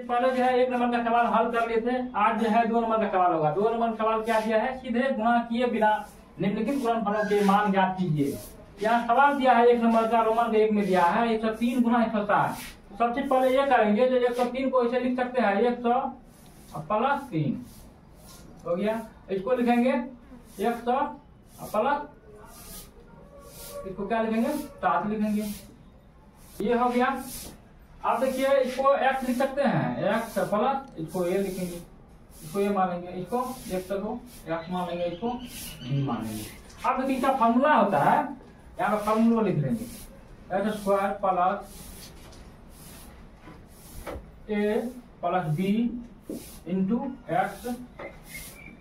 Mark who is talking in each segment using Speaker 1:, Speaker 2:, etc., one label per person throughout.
Speaker 1: पहले जो है 1 नंबर का सवाल हल कर लेते हैं। आज जो है 2 नंबर का सवाल होगा। 2 नंबर का सवाल क्या दिया है, सीधे गुणा किए बिना निम्नलिखित गुणनफलों के मान ज्ञात कीजिए। यहाँ सवाल दिया है 1 नंबर का, रोमन 1 में दिया है 103 गुना 160। सबसे पहले ये करेंगे, जो 103 को ऐसे लिख सकते हैं 100 प्लस 3 हो गया। इसको लिखेंगे 100 प्लस, इसको क्या लिखेंगे 7 लिखेंगे, ये हो गया। अब देखिए इसको x लिख सकते हैं, x प्लस इसको a लिखेंगे, इसको a मानेंगे, इसको x को x मानेंगे, इसको b मानेंगे। अब देखिए इसका फॉर्मूला होता है, यहाँ पे फॉर्मूला लिख लेंगे x square plus a plus b into x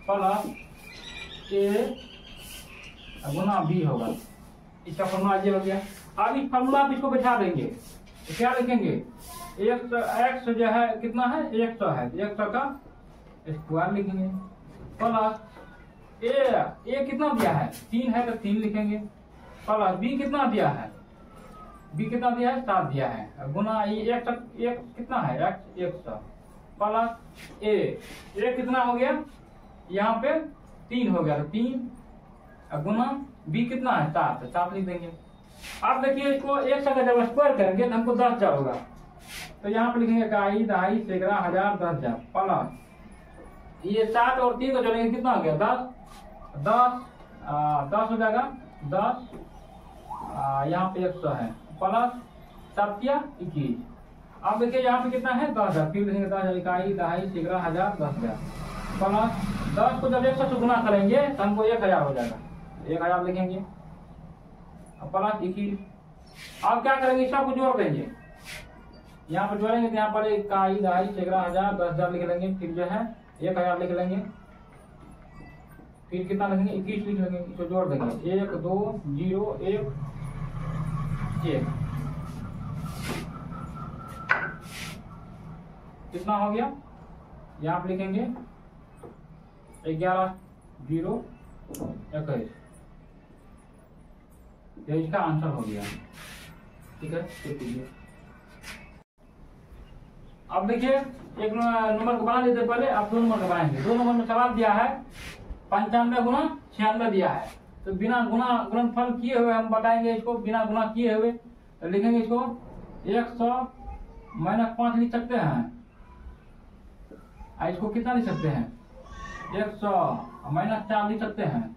Speaker 1: plus a Guna b होगा। इसका फॉर्मूला ये हो गया। अब इस फॉर्मूला आप इसको बैठा देंगे तो क्या लिखेंगे, x जो है कितना है 100 है, 100 का स्क्वायर लिखेंगे प्लस a कितना दिया है 3 है तो 3 लिखेंगे, प्लस b कितना दिया है, b कितना दिया है 7 दिया है, गुना ये एक कितना है x 100 प्लस a कितना हो गया, यहाँ पे 3 हो गया तो 3 गुना b कितना है 7, 7 लिख देंगे। अब देखिए इसको 100 का जब स्क्वायर करेंगे तो हमको 10,000 होगा, तो यहाँ पे लिखेंगे इकाई, दहाई, सैकड़ा, हजार, 10,000 प्लस ये 7 और 3 को जोड़ेंगे कितना हो गया 10 हो जाएगा 10, यहाँ पे 100 है प्लस 7 या 21। अब देखिए यहाँ पे कितना है 10,000, फिर लिखेंगे 10,000 इकाई, दहाई, सैकड़ा, हजार, 10,000 प्लस 10 को जब 100 से गुना करेंगे तो हमको 1,000 हो जाएगा, 1,000 लिखेंगे प्लस 21। अब क्या करेंगे सबको जोड़ देंगे, यहाँ पर जोड़ेंगे तो यहाँ पर इकाई, दहाई, सैकड़ा, हजार, 10,000 लिख लेंगे, फिर जो है 1,000 लिख लेंगे, फिर कितना लिखेंगे 21 लिख लेंगे, इसको जोड़ देंगे 1 2 0 1 1 कितना हो गया, यहाँ पर लिखेंगे 11 0 21, ये इसका आंसर हो गया। ठीक है, अब देखिए 1 नंबर को बना लेते पहले, अब 2 नंबर का बनाएंगे। 2 नंबर में सवाल दिया है 95 गुना 96 दिया है, तो बिना गुणनफल किए हुए हम बताएंगे इसको, बिना गुना किए हुए तो लिखेंगे इसको 100 - 5 लिख सकते हैं, इसको कितना लिख सकते हैं 100 - 4 लिख सकते हैं,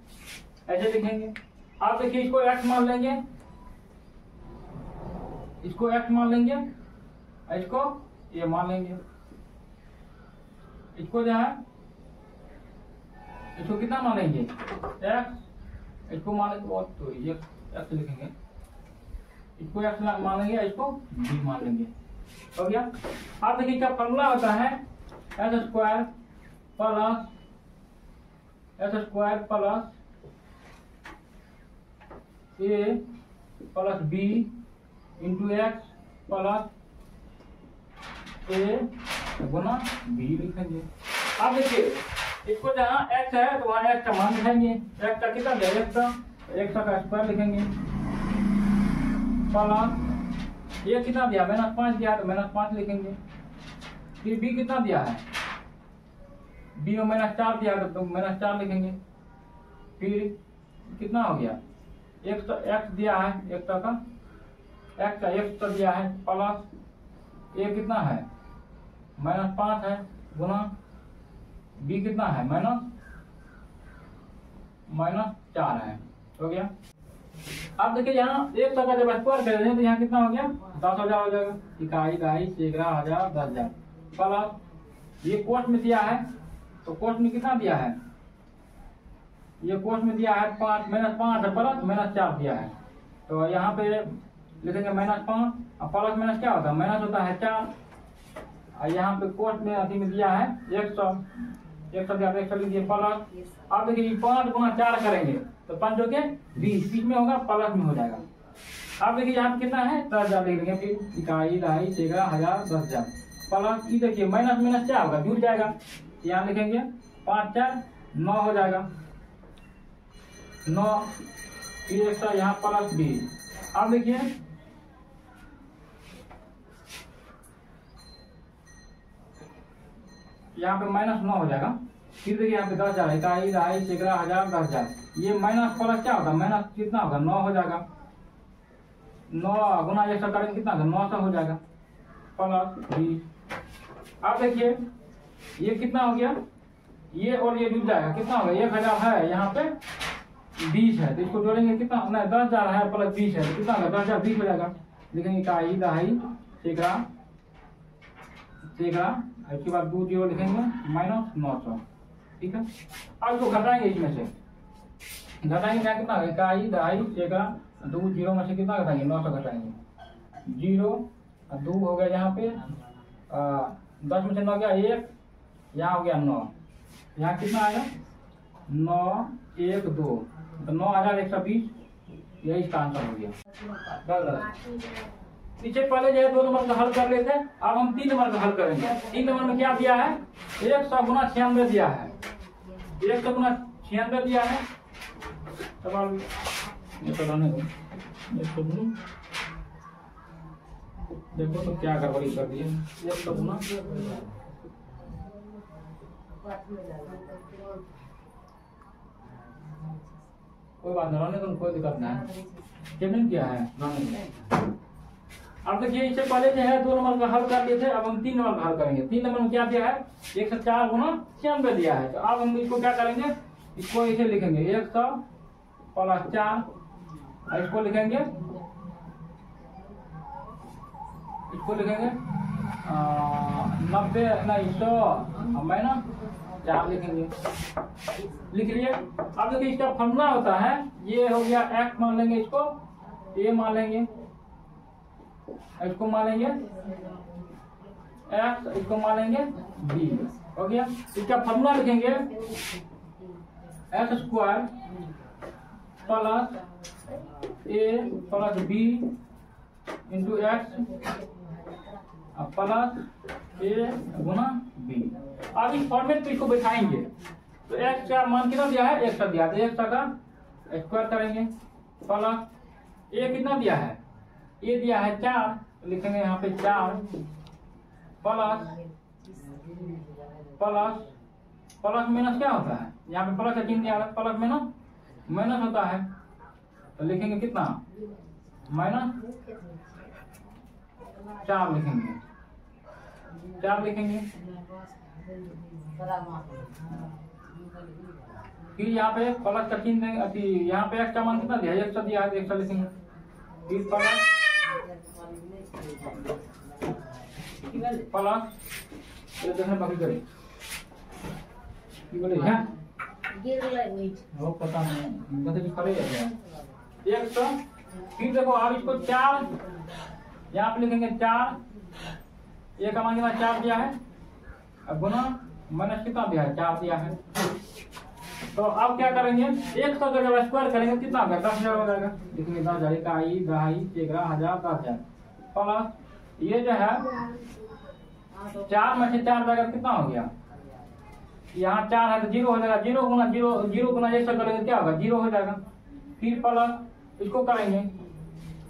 Speaker 1: ऐसे लिखेंगे। आप देखिए इसको x मान लेंगे, इसको x मान लेंगे, इसको ये मान लेंगे, इसको जो है इसको कितना मान लेंगे x, इसको मान लेंगे तो ये x लिखेंगे, इसको x मान लेंगे, इसको b मान लेंगे, हो गया। आप देखिए क्या फॉर्मूला होता है s square plus a plus b into x plus a Guna b लिखेंगे। अब देखिए इसको जहाँ x है तो वहाँ x का मान लिखेंगे, x का कितना है 100 का स्क्वायर लिखेंगे प्लस ये कितना दिया -5 दिया तो -5 लिखेंगे, फिर b कितना दिया है, b में -4 दिया तो -4 लिखेंगे, फिर कितना हो गया 100 x दिया है 100 का x का 100 दिया है प्लस ये कितना है -5 है गुना b कितना है -4 है, हो गया। अब देखिए यहाँ 100 का जब स्क्वायर करेंगे तो यहाँ कितना हो गया 10,000 हो जाएगा, इकाई, दहाई, सैकड़ा, हजार, 10,000 प्लस ये कोष्ठ में दिया है, तो कोष्ठ में कितना दिया है, ये कोष्ठ में दिया है 5 -5 प्लस -4 दिया है, तो यहाँ पे लिखेंगे -5 और प्लस माइनस क्या होता है माइनस होता है 4, और यहाँ पे कोष्ठ में अति में दिया है 100 लिख दिए प्लस। अब देखिए 5 गुना 4 करेंगे तो 5 के 20 बीच में होगा प्लस में हो जाएगा। अब देखिए यहाँ कितना है 10,000 लिख देंगे, फिर इकाई, दहाई, सैकड़ा, हजार, 10,000 प्लस ये देखिए माइनस क्या होगा जुड़ जाएगा, यहाँ लिखेंगे 5 4 9 हो जाएगा 9, फिर 100 यहाँ प्लस 20। अब देखिए यहाँ पे -9 हो जाएगा। फिर देखिए यहाँ पे 10,000 इकाई, दहाई, सैकड़ा, हजार, 10,000। ये माइनस प्लस क्या होगा, माइनस कितना होगा, 9 हो जाएगा। 9 गुना 100 करेंगे कितना होगा, 900 हो जाएगा प्लस 20। अब देखिए ये कितना हो गया, ये और ये जुड़ जाएगा, कितना होगा, 1,000 है, यहाँ पे 20 है, तो इसको जोड़ेंगे कितना, नहीं 10,000 है प्लस 20 है, तो कितना होगा, 10,000 20 हो जाएगा। लिखेंगे इकाई, दहाई, सैकड़ा, इसके बाद 2 जीरो लिखेंगे -900। ठीक है। अब इसको घटाएंगे, इसमें से घटाएंगे क्या, कितना होगा, इकाई, दहाई, सैकड़ा, 2 जीरो में से कितना घटाएंगे, 900 घटाएंगे। 0 और 2 हो गया, यहाँ पे 10 में से 9 गया 1, यहाँ हो गया 9, यहाँ कितना आएगा 9 1 2, तो 9,120, यही इसका आंसर हो गया। पीछे पहले जो है 2 नंबर का हल कर लेते हैं, अब हम 3 नंबर का हल करेंगे। 3 नंबर में क्या दिया है, 100 गुना 96 दिया है, 100 गुना 96 दिया है। सवाल देखो तो क्या गड़बड़ी कर दी है, 100 गुना कोई बात नहीं, तो कोई दिक्कत नहीं, पेमेंट किया है। अब देखिए इससे पहले जो है 2 नंबर का हल कर लिए थे, अब हम 3 नंबर का हल करेंगे। 3 नंबर में क्या दिया है, 104 गुना 96 दिया है। तो अब हम इसको क्या करेंगे, इसको ऐसे लिखेंगे 100 प्लस 4, इसको लिखेंगे 90 नहीं 100 माइनस 4 लिखेंगे, लिख लिए। अब देखिए इसका फॉर्मूला होता है, ये हो गया x मान लेंगे, इसको a मान लेंगे, इसको मान लेंगे x, इसको मान लेंगे b, हो गया। इसका फॉर्मूला लिखेंगे x square plus a plus b into x plus a Guna b। अब इस फॉर्मेट पे इसको बैठाएंगे, तो x का मान कितना दिया है, 100 दिया, तो 100 का स्क्वायर करेंगे प्लस a कितना दिया है, a दिया है 4, लिखेंगे यहाँ पे 4 प्लस माइनस क्या होता है, यहाँ पे प्लस का चिन्ह दिया है, प्लस माइनस होता है, तो लिखेंगे कितना -4 लिखेंगे, 4 लिखेंगे। फिर यहाँ पे प्लस का चिन्ह देंगे, यहाँ पे x का मान कितना दिया है, 100 दिया है, 100 लिखेंगे। फिर प्लस देखने बाकी करें बोले हैं वो पता नहीं मतलब खड़े है 100। फिर देखो अब इसको 4 यहाँ पे लिखेंगे 4, ये का मान कितना 4 दिया है, अब गुना माइनस कितना दिया है, 4 दिया है। तो अब क्या करेंगे, 100 का जब स्क्वायर करेंगे कितना होगा, 10,000 हो जाएगा, लिखेंगे 10,000 इकाई, दहाई, सैकड़ा, हजार, 10,000 प्लस ये जो है 4 में से 4 जाएगा, कितना हो गया, यहाँ 4 है तो 0 हो जाएगा, 0 गुना 100 करेंगे क्या होगा, 0 हो जाएगा। फिर प्लस इसको करेंगे,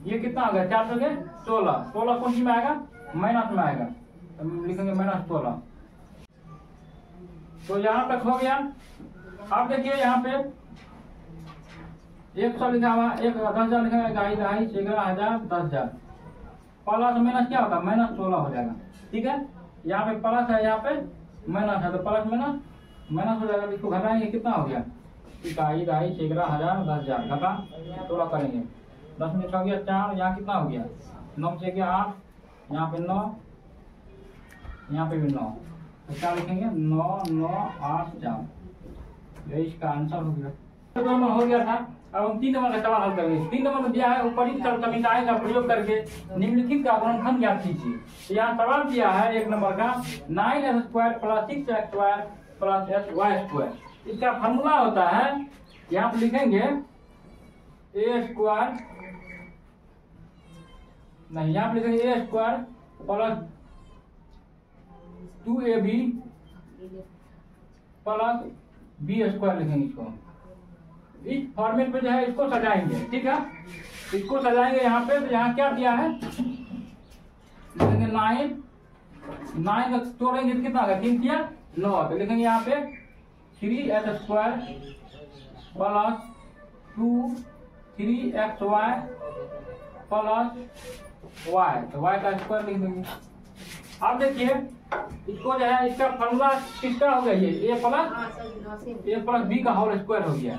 Speaker 1: ये कितना हो गया, 4 सौ 16, 16 कौन सी में आएगा, माइनस में आएगा, तो लिखेंगे -16। तो यहाँ तक हो गया। अब देखिए यहाँ पे 100 लिखा हुआ, 10,000 लिखा हुआ, इकाई, दहाई, सैकड़ा, हजार, 10,000 प्लस माइनस क्या होगा, -16 हो जाएगा। ठीक है, यहाँ पे प्लस है, यहाँ पे माइनस है, तो प्लस माइनस हो जाएगा। इसको घटाएंगे कितना हो गया, इकाई, दहाई, सैकड़ा, हजार, 10,000 घटा 16 करेंगे, 10 में 6 गया 4, यहाँ कितना हो गया 9 से गया 8, यहाँ पे 9, यहाँ पे भी 9, तो क्या लिखेंगे 9 9 8 4, यही इसका आंसर हो गया। तो नंबर हो गया था। अब हम 3 नंबर का सवाल हल करेंगे। 3 नंबर में दिया है ऊपरी समीकरण का प्रयोग करके निम्नलिखित का गुणनखंड ज्ञात कीजिए। तो यहाँ सवाल दिया है 1 नंबर का 9x² + 6x² + sy²। इसका फॉर्मूला होता है, यहाँ पे लिखेंगे a² नहीं, यहाँ पे लिखेंगे a² + 2ab + b² लिखेंगे। इसको इस फॉर्मेट पे जो है इसको सजाएंगे। ठीक है, इसको सजाएंगे यहाँ पे। तो यहाँ क्या दिया है, लिखेंगे 9 का तोड़ेंगे तो कितना होगा, 3 किया 9, तो लिखेंगे यहाँ पे 3x² plus 2 3xy plus y, तो y का स्क्वायर लिख देंगे। अब देखिए इसको जो है इसका फॉर्मूला किसका हो गया, ये a प्लस b का होल स्क्वायर हो गया।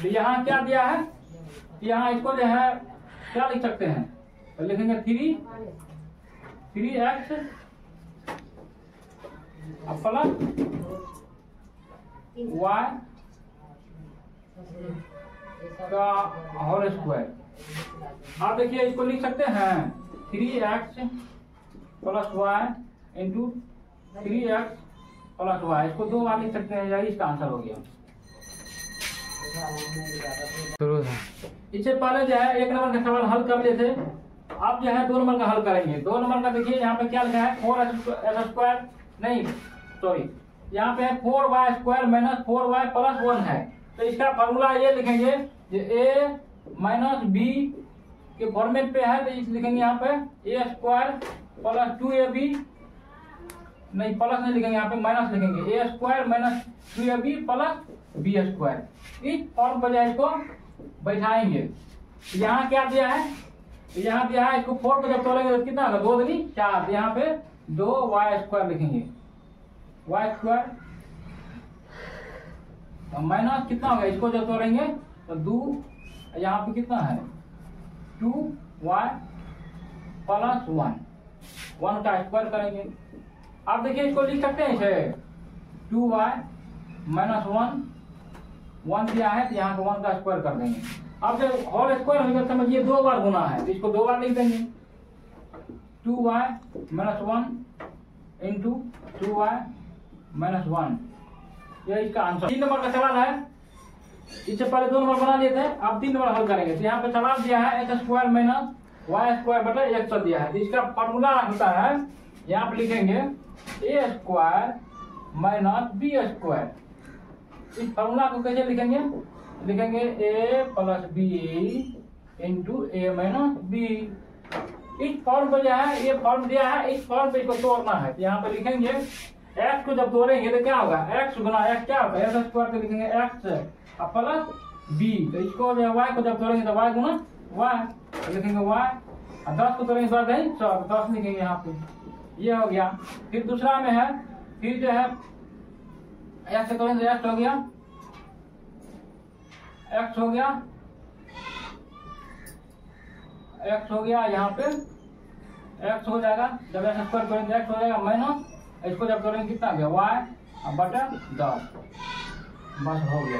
Speaker 1: तो यहाँ क्या दिया है, यहाँ इसको जो है क्या लिख सकते हैं, तो लिखेंगे 3x प्लस y का होल स्क्वायर। आप देखिए इसको लिख सकते हैं 3x plus y into 3x plus y, इसको 2 बार लिख सकते हैं, यही इसका आंसर हो गया। इससे पहले जो है 1 नंबर का सवाल हल कर लिए थे, अब जो है 2 नंबर का हल करेंगे। 2 नंबर का देखिए यहाँ पे क्या लिखा है 4x² नहीं सॉरी यहाँ पे 4y² माइनस 4y प्लस 1 है। तो इसका फॉर्मूला ये लिखेंगे जो a माइनस b के फॉर्मेट पे है, तो इस लिखेंगे यहाँ पे a² प्लस 2ab नहीं प्लस नहीं लिखेंगे, यहाँ पे माइनस लिखेंगे a² minus 2ab plus b²। इस फॉर्म पर जो है इसको बैठाएंगे। यहाँ क्या दिया है, यहाँ दिया है इसको 4 को जब तोड़ेंगे तो कितना होगा 2 दूनी 4, यहाँ पे 2y² लिखेंगे y² माइनस कितना होगा, इसको जब तोड़ेंगे तो 2 यहाँ पे कितना है 2y प्लस 1 का स्क्वायर करेंगे। आप देखिए इसको लिख सकते हैं इसे 2y माइनस 1 दिया है, तो यहाँ पे 1 का स्क्वायर कर देंगे। अब जब होल स्क्वायर होगा समझिए 2 बार गुना है, तो इसको 2 बार लिख देंगे 2y minus 1 into 2y minus 1, यह इसका आंसर। 3 नंबर का सवाल है, इससे पहले 2 नंबर बना लिए थे, अब 3 नंबर हल करेंगे। तो यहाँ पे सवाल दिया है x² माइनस y² बटा 100 दिया है, तो इसका फॉर्मूला होता है यहाँ पे लिखेंगे a² माइनस b²। इस फॉर्मूला को कैसे लिखेंगे, लिखेंगे a plus b into a minus b। इस फॉर्म पे जो है ये फॉर्म दिया है, इस फॉर्म पे इसको तोड़ना है। तो यहाँ पे लिखेंगे x को जब तोड़ेंगे तो क्या होगा x गुना x क्या होगा x² को लिखेंगे x प्लस b। तो इसको जो y को जब तोड़ेंगे तो y गुना y, तो लिखेंगे y, और 10 को तोड़ेंगे तो 10 लिखेंगे यहाँ पे, ये हो गया। फिर दूसरा में है, फिर जो है x से करेंगे तो x हो गया, x हो गया यहाँ पे x हो जाएगा, जब x² करेंगे x हो जाएगा माइनस, इसको जब करेंगे कितना गया y बटा 10, बस हो गया।